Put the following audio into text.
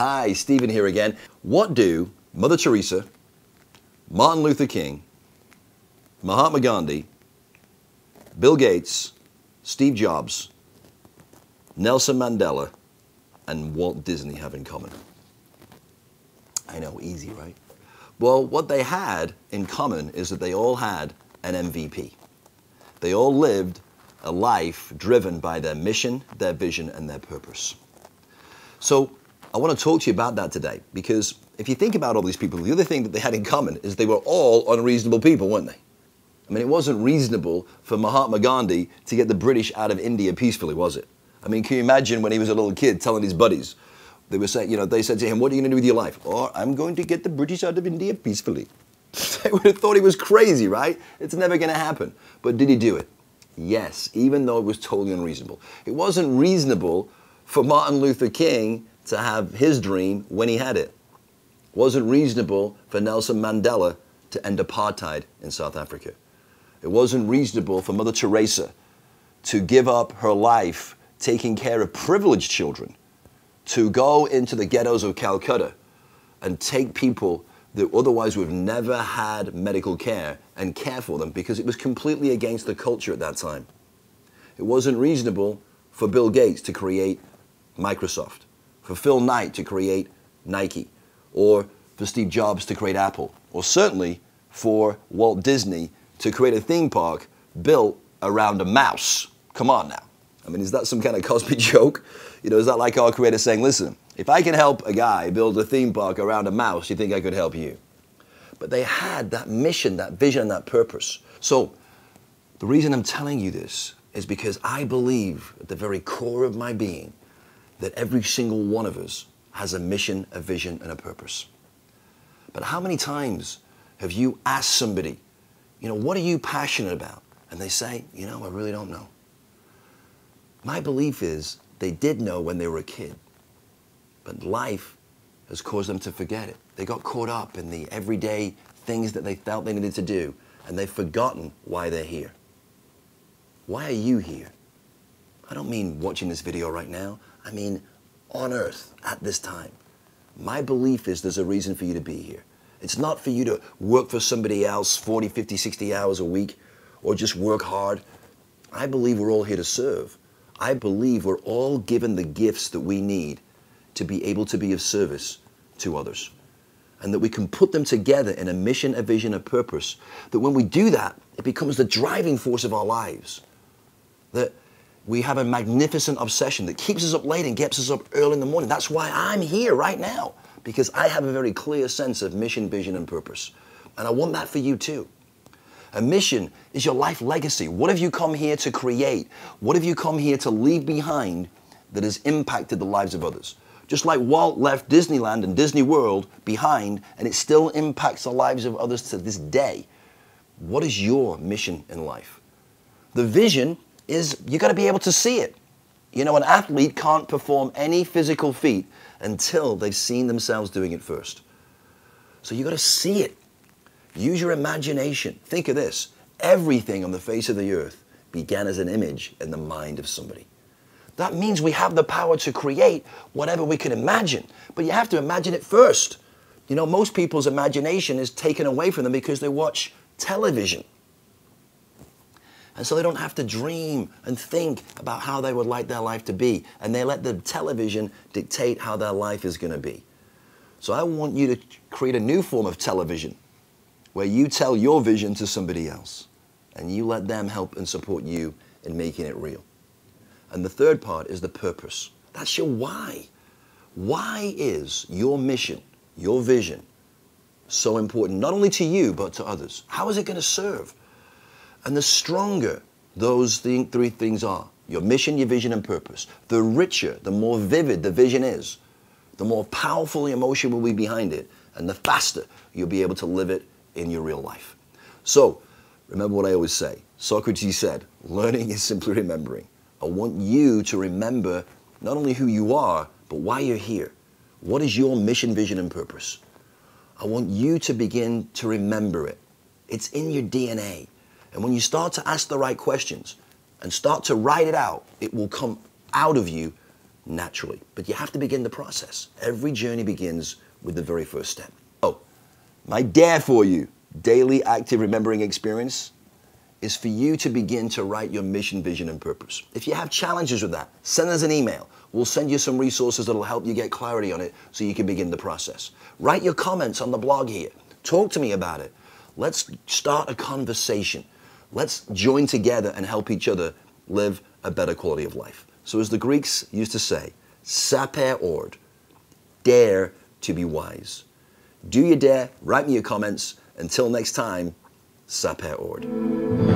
Hi, Stephen here again. What do Mother Teresa, Martin Luther King, Mahatma Gandhi, Bill Gates, Steve Jobs, Nelson Mandela, and Walt Disney have in common? I know, easy, right? Well, what they had in common is that they all had an MVP. They all lived a life driven by their mission, their vision, and their purpose. So I want to talk to you about that today, because if you think about all these people, the other thing that they had in common is they were all unreasonable people, weren't they? I mean, it wasn't reasonable for Mahatma Gandhi to get the British out of India peacefully, was it? I mean, can you imagine when he was a little kid telling his buddies, they were saying, they said to him, what are you going to do with your life? Oh, I'm going to get the British out of India peacefully. They would have thought he was crazy, right? It's never going to happen. But did he do it? Yes, even though it was totally unreasonable. It wasn't reasonable for Martin Luther King to have his dream when he had it. It wasn't reasonable for Nelson Mandela to end apartheid in South Africa. It wasn't reasonable for Mother Teresa to give up her life taking care of privileged children, to go into the ghettos of Calcutta and take people that otherwise would have never had medical care and care for them, because it was completely against the culture at that time. It wasn't reasonable for Bill Gates to create Microsoft, for Phil Knight to create Nike, or for Steve Jobs to create Apple, or certainly for Walt Disney to create a theme park built around a mouse. Come on now. I mean, is that some kind of Cosby joke? Is that like our creator saying, listen, if I can help a guy build a theme park around a mouse, you think I could help you? But they had that mission, that vision, and that purpose. So the reason I'm telling you this is because I believe at the very core of my being that every single one of us has a mission, a vision, and a purpose. But how many times have you asked somebody, what are you passionate about? And they say, I really don't know. My belief is they did know when they were a kid, but life has caused them to forget it. They got caught up in the everyday things that they felt they needed to do, and they've forgotten why they're here. Why are you here? I don't mean watching this video right now. I mean on earth at this time. My belief is there's a reason for you to be here. It's not for you to work for somebody else 40, 50, 60 hours a week, or just work hard. I believe we're all here to serve. I believe we're all given the gifts that we need to be able to be of service to others, and that we can put them together in a mission, a vision, a purpose, that when we do that, it becomes the driving force of our lives, that we have a magnificent obsession that keeps us up late and gets us up early in the morning. That's why I'm here right now, because I have a very clear sense of mission, vision, and purpose, and I want that for you too. A mission is your life legacy. What have you come here to create? What have you come here to leave behind that has impacted the lives of others? Just like Walt left Disneyland and Disney World behind, and it still impacts the lives of others to this day. What is your mission in life? The vision is you got to be able to see it. An athlete can't perform any physical feat until they've seen themselves doing it first. So you got to see it. Use your imagination. Think of this. Everything on the face of the earth began as an image in the mind of somebody. That means we have the power to create whatever we can imagine, but you have to imagine it first. Most people's imagination is taken away from them because they watch television. And so they don't have to dream and think about how they would like their life to be, and they let the television dictate how their life is going to be. So I want you to create a new form of television, where you tell your vision to somebody else, and you let them help and support you in making it real. And the third part is the purpose. That's your why. Why is your mission, your vision, so important, not only to you, but to others? How is it going to serve? And the stronger those three things are, your mission, your vision, and purpose, the richer, the more vivid the vision is, the more powerful the emotion will be behind it, and the faster you'll be able to live it in your real life. So, remember what I always say. Socrates said, learning is simply remembering. I want you to remember not only who you are, but why you're here. What is your mission, vision, and purpose? I want you to begin to remember it. It's in your DNA. And when you start to ask the right questions and start to write it out, it will come out of you naturally. But you have to begin the process. Every journey begins with the very first step. Oh, my dare for you, daily active remembering experience, is for you to begin to write your mission, vision, and purpose. If you have challenges with that, send us an email. We'll send you some resources that'll help you get clarity on it so you can begin the process. Write your comments on the blog here. Talk to me about it. Let's start a conversation. Let's join together and help each other live a better quality of life. So as the Greeks used to say, saper ord, dare to be wise. Do your dare, write me your comments. Until next time, saper ord.